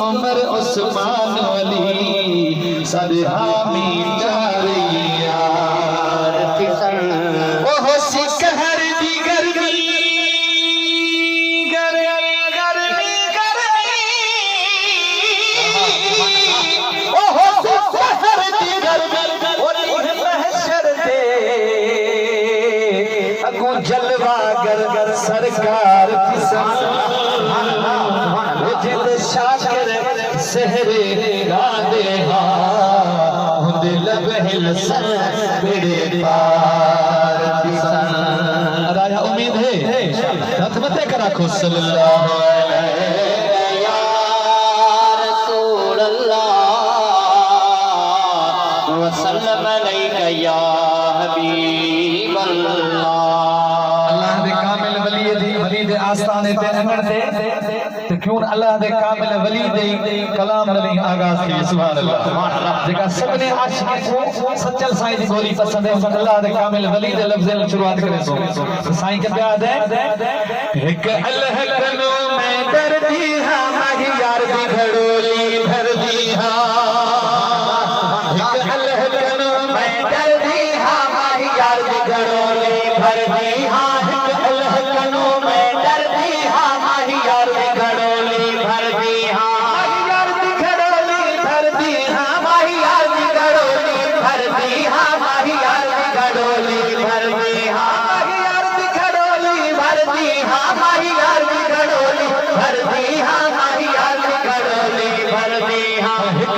उमर उस्मान अली सारे हामी जारिया ओह सिकहर दी गर्मी ओह सिकहर दी गर्मी ओली महशर दे अगू जलवा गर सरकार किसान जिद शाकर सहरे राधे हुंद लबहिल सन बेड़े पार किसान राजा उम्मीद है रत्मते करा खो सल्लल्लाहु अलैहि या रसूल अल्लाह व सल्लम अलैका या हबीब अल्लाह अल्लाह दे कामिल वली दे आस्थाने ते अमर दे तो क्यों अल्लाह दे कामिल वली दे कलाम ने आगाज की सुभान अल्लाह जेका सबने आशिक को सच्चल साईं दी गोली पसंद है अल्लाह दे कामिल वली दे लफ्ज़ ने शुरुआत करे सो साईं के प्यार है एक अल्लाह कनो मैं दर्दी हां माही यार दी घड़ोली भर दी हां एक अल्लाह कनो मैं दर्दी हां माही यार दी घड़ोली भर दी हां एक अल्लाह कनो मैं दर्दी हां माही यार दी घड़ोली भर दी हां माही यार दी घड़ोली भर दी हां माही यार दी घड़ोली भर दी हां माही यार दी घड़ोली भर दी हां माही यार दी घड़ोली भर दी हां माही यार दी घड़ोली भर दी हां माही यार दी घड़ोली भर दी हां एक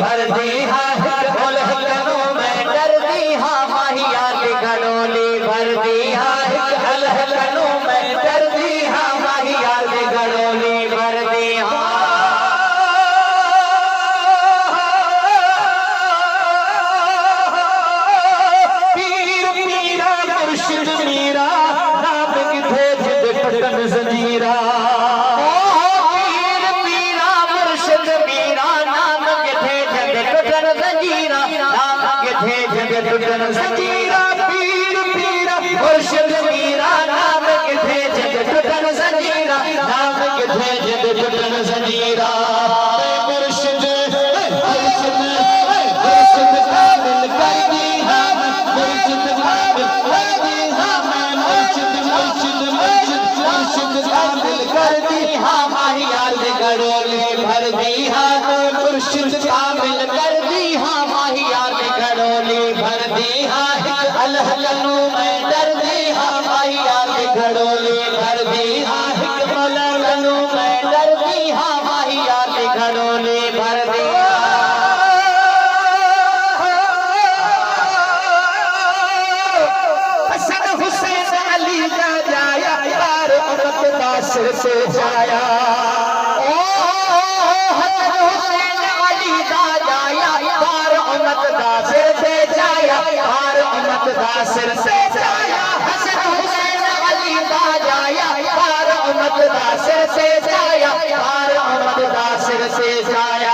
भर दी हां बोल कनो मैं डरदी हां माही यार दी घड़ोली भर दी हां अल्लाह कनो मैं डरदी हां माही यार दी घड़ोली भर दी हां पीर पीरा मुर्शिद मीरा नाम किथे जिद पटन जंजीरा टुटन जंजीरा पीर पीरा मुर्शिद मीरा नाम किथे जग टुटन जंजीरा नाम किथे जग टुटन जंजीरा मुर्शिद मुर्शिद मुर्शिद कामिल कर दी हां मुर्शिद कामिल कर दी हां मैं मुर्शिद मुर्शिद मुर्शिद मुर्शिद कामिल कर दी हां माही यार दे घड़ोली भर दी हां मुर्शिद कामिल कर दी हां माही यार दे घड़ोली भर दी हां अल्लाह कनो मैं डरदी हां माही यार दी घड़ोली भर दी हां मौला कनो मैं डरदी हां माही यार दी घड़ोली भर दी हसन हुसैन अली का जाया यार उमत का सिर से जाया ओ हसन हुसैन अली का जाया यार उमत का सिर से जाया यार उमत का सिर से जाया हसन हुसैन अली का जाया यार उमत का सिर से जाया यार उमत का सिर से जाया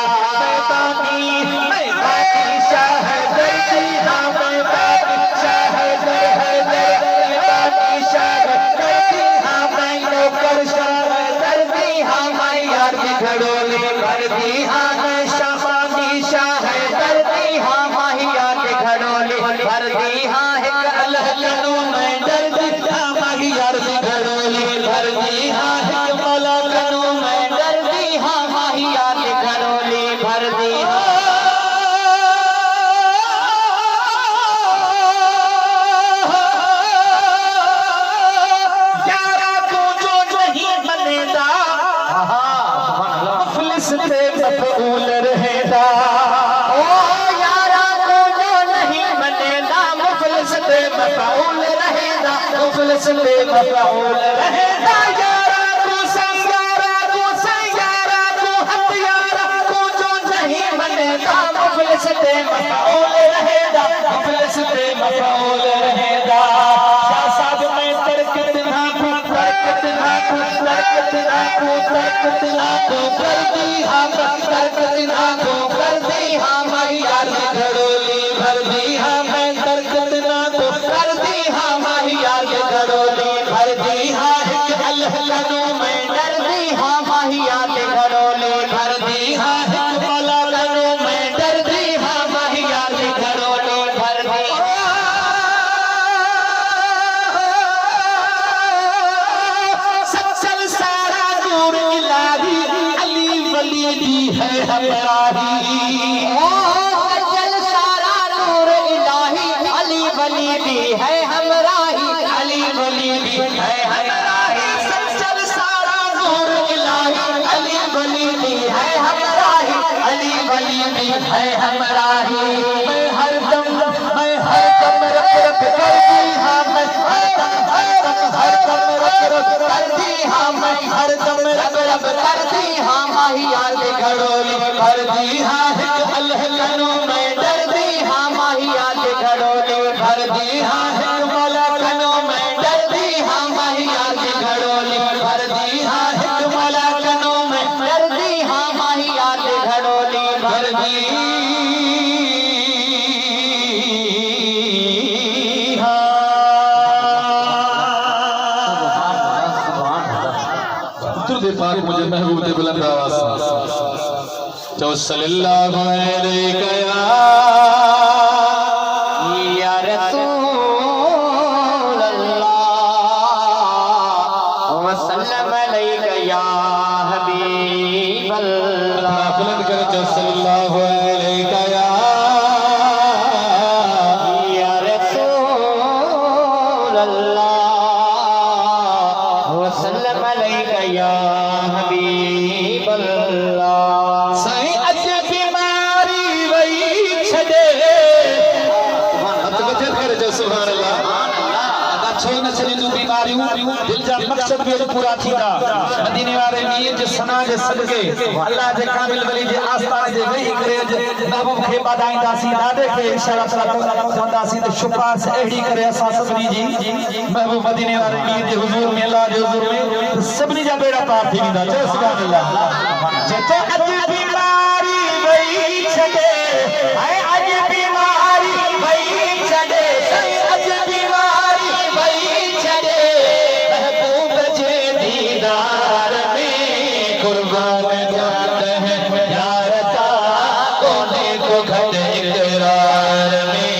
मैं बाकी शाह दर्दी हां मैं बाकी शाह दर्दी बाकी शाह दर्दी हां मैं नौकर शाह दर्दी हां मैं यार दी घड़ोली भर दी हां मैं शाबानी शाह दर्दी हां माही यार दी घड़ोली भर दी हां एक अल्लाह कनो मैं डरदी हां माही यार दी घड़ोली भर दी हां एक मौला कनो मैं डरदी हां माही यार दी घड़ोली भर दी हां यारा तू जो नहीं बनेदा मुफलिस ते मफऊल रहेदा ओ यारा तू जो नहीं बनेदा मुफलिस ते मफऊल रहेदा मुफलिस ते मफऊल रहेदा यारा तू संगारा तू संगारा तू हथियारा तू जो नहीं बनेदा मुफलिस ते मफऊल रहेदा मुफलिस ते मफऊल रहेदा शाह साहब मैं तरकत ना तरकत ना तरकत ना तरकत ना कर दी हां हमराही सज्जल सारा नूर इलाही अली वली भी है हमराही अली वली भी है हमराही सज्जल सारा नूर इलाही अली वली भी है हमराही अली वली भी है हमराही मैं हरदम रख रख करती हाँ मैं हरदम रख रख करती हाँ मैं हरदम रख रख करती हाँ माहिया के घड़ोली भरती हाँ हिक अल्लाह कनो मैं डरती हाँ माहिया के घड़ोली भरती हाँ हिक मौला कनो मैं डरती हाँ माहिया के घड़ोली भरती हाँ हिक मौला कनो मैं डरती हाँ माहिया के घड़ोली भरती पाक मुझे महबूब दे बुलंद आवाज तो सल्लल्लाहु अलैहि या रसूल अल्लाह व सल्लम अलैका या हबीब अल्लाह बुलंद करें तो सल्लल्लाहु अलैहि या रसूल अल्लाह व सल्लम अलैका या हबीब अल्लाह सही अज बीमारी वही छदे तवज्जो करे जो सुभान अल्लाह छो न छड़ी तू बीमारियूं दिल जा मकसद भी पूरा थींदा मदीने वाले मीर जे सना जे सदके अल्लाह जे कामिल वली जे आस्थान जे वेही करे महबूब खे बधाईंदासीं दादे खे इशारा कंदासीं त शुपास अहिड़ी करे असां सभिनी जी महबूब मदीने वाले मीर जे हुजूर में अल्लाह जे हुजूर में सभिनी जा बेड़ा पार थी वेंदा जय सुभान अल्लाह जेतो अज बीमारी वही छॾे ऐं अज बीमारी वही छॾे अज बीमारी वही छॾे महबूब जे दीदार में कुर्बान जाते हैं यार ता कोने को घट इकरार में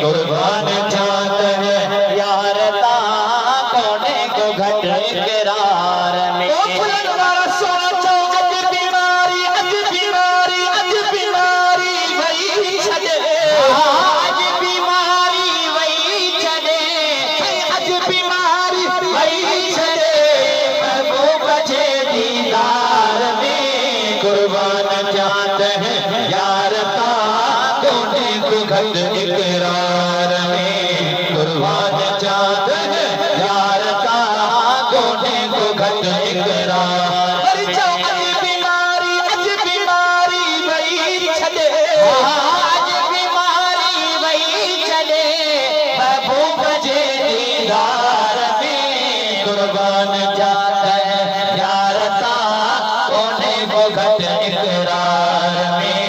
कुर्बान जाते हैं यार ता कोने को घट इकरार में कुर्बान जाते हैं यार ता कोने को घट इकरार में कुर्बान जाते हैं यार ता कोने को घट इकरार अज बीमारी वही छॾे आज बीमारी वही चले महबूब जे दीदार में कुर्बान जाते हैं यार ता कोने को घट इकरार में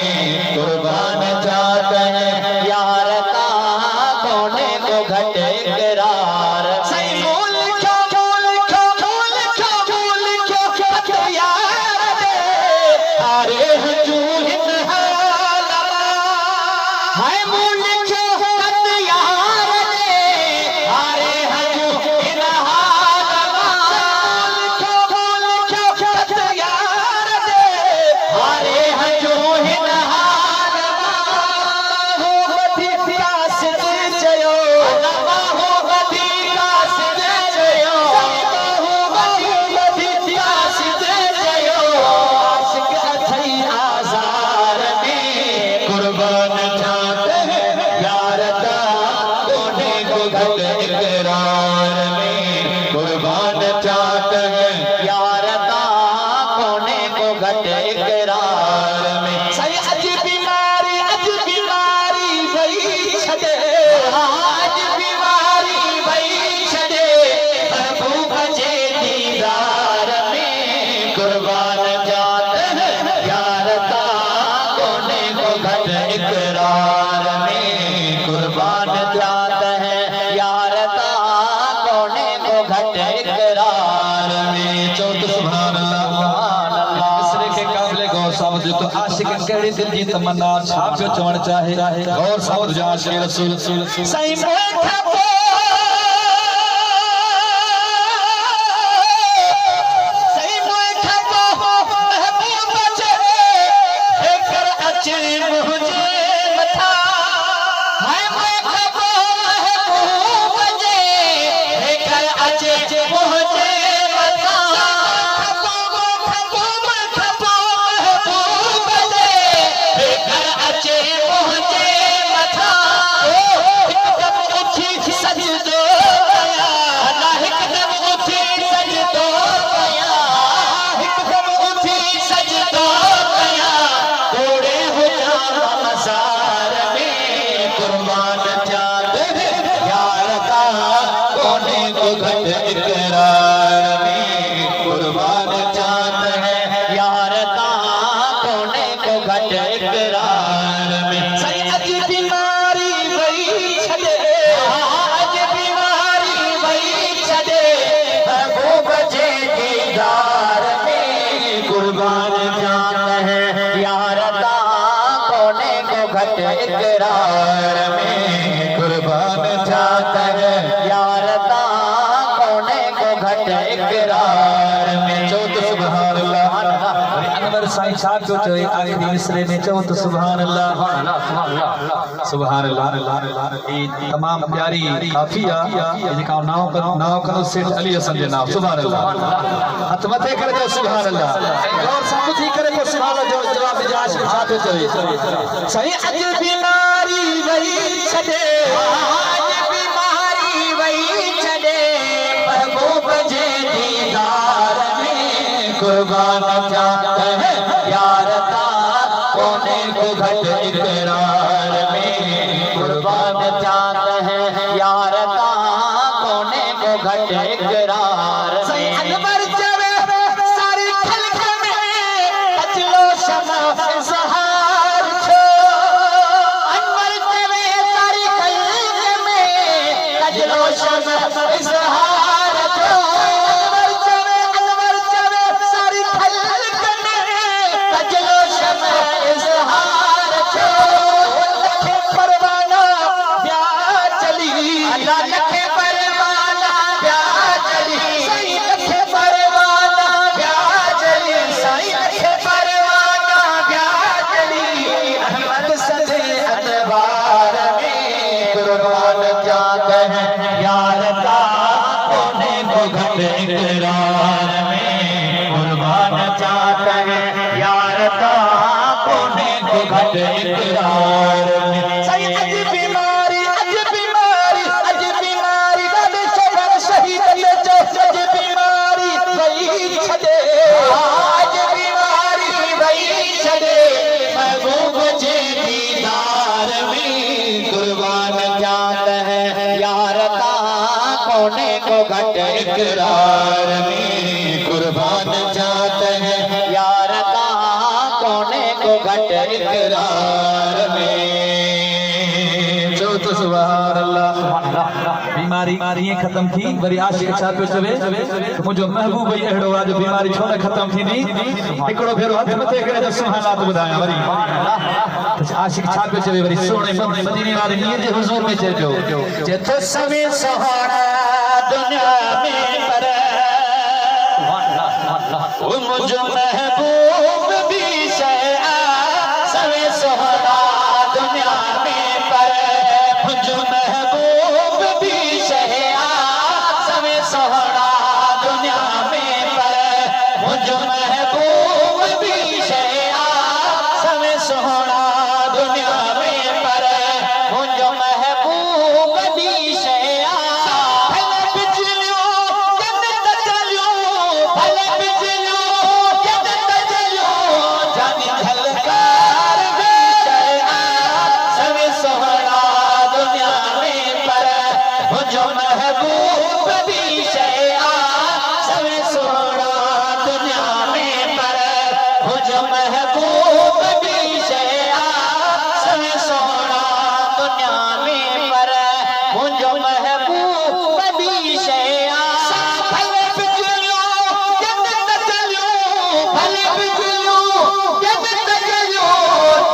कुर्बान जाते हैं यार ता कोने को घट इकरार सही बोल क्यों यार दे अरे हजूर है मूल क्यों कत यार दे अरे हजूर यार दे अरे हजूर कुर्बान जाते हैं यार ता कोने को घट इकरार में कुर्बान जाते हैं यार ता कोने को घट इकरार में सही अज बीमारी वही छॾे आज बीमारी वही चले महबूब जे दीदार में कुर्बान जाते हैं यार ता कोने को घट इकरार में कुर्बान जाते हैं यार ता कोने को घट इकरार में चौथ सुभान अल्लाह मिसरे के काबिल गौर सावध तो आशिक कहिड़े दिल जी तमन्ना छा पियो चवण चाहे गौर सावध जा आशिक रसूल सही महबूब जे घट इकरार में कुर्बान जाता है यार ता कोने को घट इकरार में चो तो सुभान अल्लाह अनवर साईं छा पियो चए आखिरी मिसरे में चओ त सुभान अल्लाह सुभान अल्लाह ई तमाम प्यारी काफिया जेका नाव कनो सेठ अली हसन जे नाम सुभान अल्लाह हथ मथे करे जो सुभान अल्लाह गौर सां ॿुधी करे पोइ सुभान जो जवाब ॾिजो आशिक़ छा पियो चए साईं अॼु बीमारी वई छॾे आज बीमारी वही छड़े महबूब जे दीदार में कुर्बान जाता है यार ता कोने को घट इकरार में कुर्बान जाता है यार ता कोने को घट इकरार में अनवर चवे सारी खल्क में अजलो शमा इज़हार छो अनवर चवे सारी खल्क में कजलो शमा इज़हार छो अनवर चवे सारी खल्क में कजलो शमा इज़हार छो लखे परवाना ब्या चली अल्लाह लखे परवाना प्यार चली साईं लखे परवाना ब्या चली साईं लखे परवाना ब्या चली अहमद सदे अनवार में कुर्बान जाते हैं यार ता कोने को घट इकरार में कुर्बान जाते हैं यार ता कोने को घट इकरार में साईं अज बीमारी ॾाढे शहर शहीद ले जो अज बीमारी वई छॾे आज बीमारी वही छड़े महबूब जे दीदार में कुर्बान जाता है यार ता कोने को घट इकरार में कुर्बान जाता है यार ता कोने को घट इकरार में जो तो सुभान अल्लाह बीमारी ईअं ख़त्म थी वरी आशिक़ छा पियो चवे मुंहिंजो महबूब ई अहिड़ो आहे जो बीमारी छो न ख़त्म थींदी हिकिड़ो भेरो हथ मथे करे जो सुभानात ॿुधायां वरी त आशिक़ छा पियो चवे वरी सोणे मदीने वारे मीर जे हुज़ूर में चए पियो जिथ सवे सुहाना दुनिया में पर वो मुझ महबूब भी शया सवे सुहाना दुनिया में पर मुझ महबूब भी शया सवे सुहाना दुनिया में पर मुझ महबूब भी शया सवे सुहाना दुनिया में पर मुझ महबूब भी शया भले बिजलियों जन्नत चलियो भले बिजलियों जन्नत चलियो जानी झलकार भी शया सवे सुहाना दुनिया में पर मुझ महबूब भी शया सवे सुहाना दुनिया में पर मुझ महबूब भी शया सवे सुहाना दुनिया में पर मुझ महबूब भी शया भले बिजलियों जन्नत चलियो भले बिजलियों जन्नत चलियो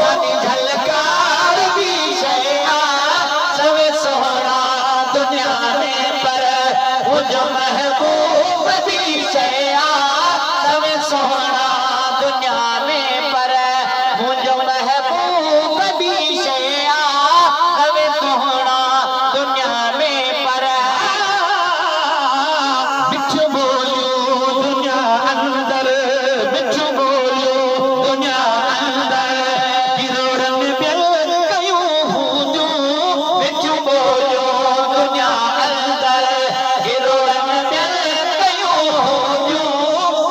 जानी झलकार भी शया सवे सुहाना दुनिया में पर मुझ महबूब भी शया सवे सुहाना दुनिया में पर मुझ महबूब भी शया सवे सुहाना दुनिया में पर मिठो बोलियो दुनिया अंदर मिठो बोलियो दुनिया अंदर किरोड़न बियल कयूं हूंदियूं मिठो बोलियो दुनिया अंदर गिरोड़न बियल कयूं हूंदियूं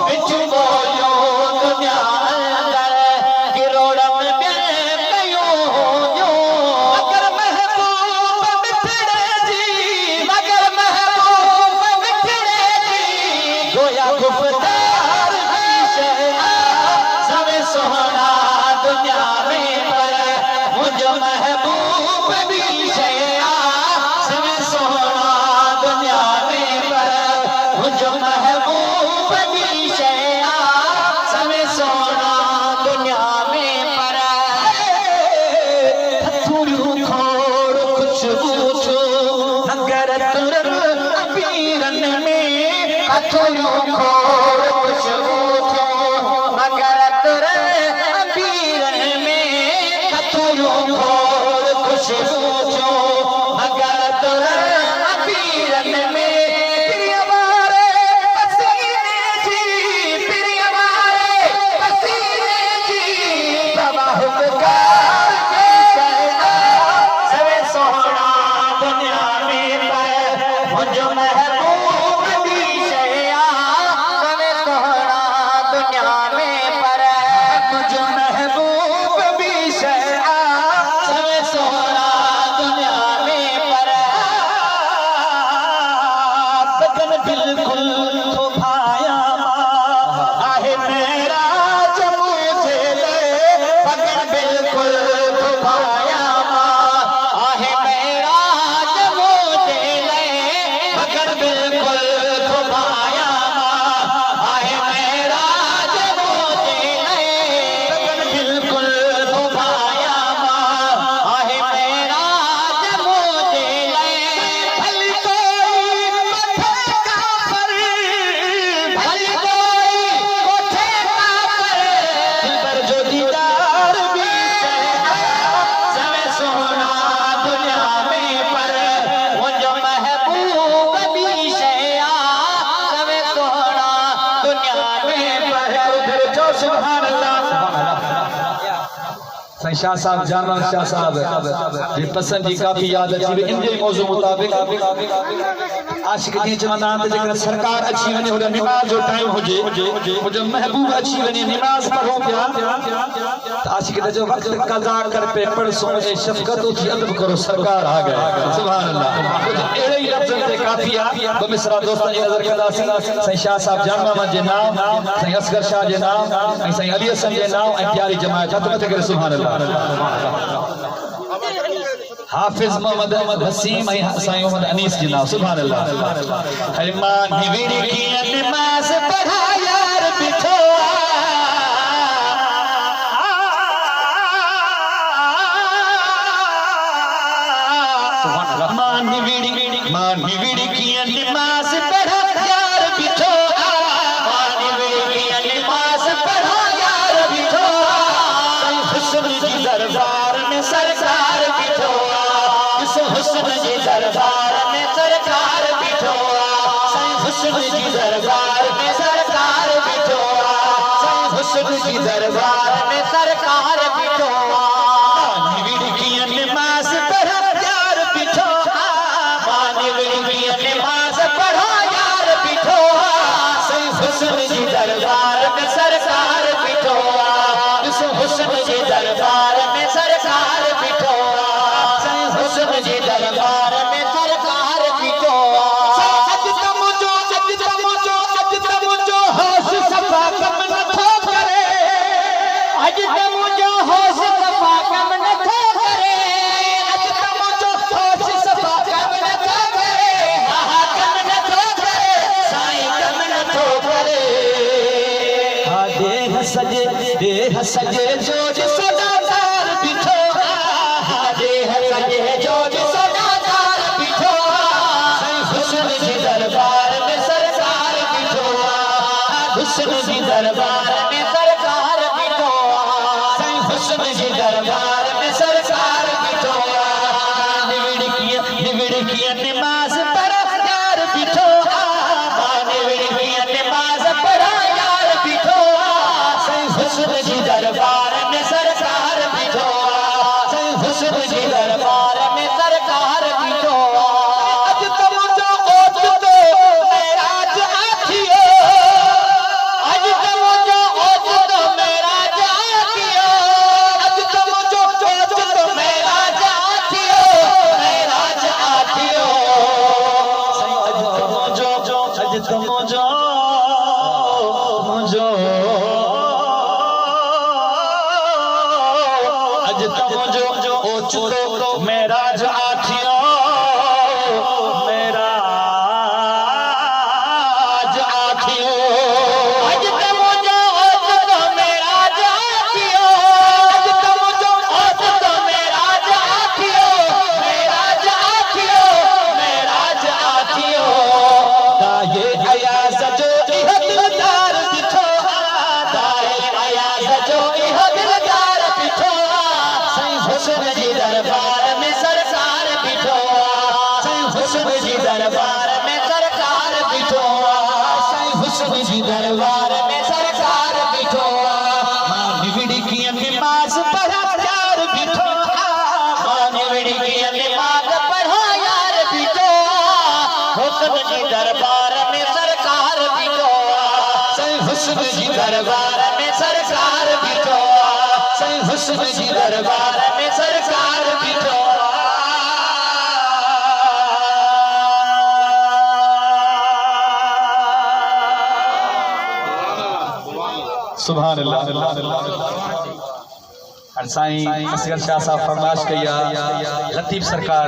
मिठो बोलियो दुनिया अंदर गिरोड़न बियल कयूं हूंदियूं मगर महबूब मिठड़े जी मगर महबूब मिठड़े जी गोया गुफ्तार भी शया सवे सुहाना दुनिया में पर मुझ महबूब भी शया सवे सुहाना दुनिया में पर मुझ महबूब भी शया सवे सुहाना दुनिया में पर कथुरू खोर खुशबू थो मगर तुरे अबीरन में कथुरू खोर खुशबू थो मगर तुरे अबीरन में प्रिय वारे पसीने जी प्रिय वारे पसीने जी प्रवाह पुकार सवे सोहना दुनिया में पर मुझ महबूब दी शया सवे सोहना दुनिया में पर मुझ महबूब भी शया सवे सोहना दुनिया में पर बदन बिल्कुल खुभाया आहे मेरा जमू झेले बदन बिल्कुल खुभाया आहे मेरा जमू झेले बदन बिल्कुल खुभाया आहे मेरा जमू झेले बदन बिल्कुल खुभाया आहे मेरा जमू झेले भली कोई कोठे का पर भली कोई कोठे का पर दिलबर जो दीदार भी सवे सोना दुनिया में पर मुझ महबूब भी शया सवे सोना दुनिया में पर उधर जो सुभान अल्लाह साईं शाह साहब जानवर शाह साहब जी पसंद जी काफी याद अची वे इन जे मौजू मुताबिक आशिक जी चवंदा त जेकर सरकार अची वने होॾे निमाज़ जो टाइम हुजे मुंहिंजो महबूब अची वने निमाज़ पढ़ो पिया त आशिक जो वक्त कज़ा कर पे पढ़ सोने शफ़क़त की अदब करो सरकार आ गए सुभान अल्लाह कुछ अहिड़े ई लफ़्ज़नि ते काफ़ी आहे ॿ मिसरा दोस्तनि जी नज़र कंदासीं साईं शाह साहब जानवर जे नाम साईं असगर शाह जे नाम ऐं साईं अली हसन जे नाम ऐं प्यारी जमायत हथ मथे करे सुभान अल्लाह हाफिज मोहम्मद अहमद हसीम साईं मोहम्मद अनीस जी नाम सुभान अल्लाह हर मां निविड़ी की नमाज पढ़ा यार बिठो मां निविड़ी की नमाज पढ़ा यार बिठो मां निविड़ी की नमाज पढ़ा यार बिठो हुस्न जी दरबार में सरकार बिठो इस हुस्न जी दरबार में सरकार बिठो हुस्न जी दरबार में सरकार बिठो हुस्न जी दरबार में सरकार बिठो निविड़ की नमाज पढ़ा यार बिठो निविड़ की नमाज पढ़ा यार बिठो हुस्न जी दरबार में सरकार बिठो इस हुस्न जी दरबार में सरकार बिठो हुस्न जी दरबार में सरकार बिठो होश सफा कम नथो करे अज त मुंहिंजो होश सफा कम नथो करे अज त मुंहिंजो होश सफा कम नथो करे हा कम नथो करे साईं कम नथो करे हा देह सजे जो सदादार बिठो हा देह सजे जो सदादार बिठो हुस्न जी दरबार में सरकार बिठो हुस्न जी दरबार में सरकार बिठो हुस्न जी दरबार में सरकार बिठो निविड़ की नमाज पढ़ा यार बिठो निविड़ की नमाज पढ़ा यार बिठो हुस्न जी दरबार में सरकार बिठो हुस्न जी दरबार में सरकार बिठो अज त मुंहिंजो ओच तो मेराज आथियो अज त मुंहिंजो ओच तो मेराज आथियो अज त मुंहिंजो ओच तो मेराज आथियो मेराज आथियो अज त मुंहिंजो अज त मुंहिंजो ओच तो मेराज आथियो मेराज आथियो अज त मुंहिंजो ओच तो मेराज आथियो अज त मुंहिंजो ओच तो मेराज आथियो मेराज आथियो मेराज आथियो हुस्न जी दरबार में सरकार बीठो साईं हुस्न जी दरबार में सरकार बीठो सुभान अल्लाह। साईं असगर शाह साहब फरमाइश कया लतीफ सरकार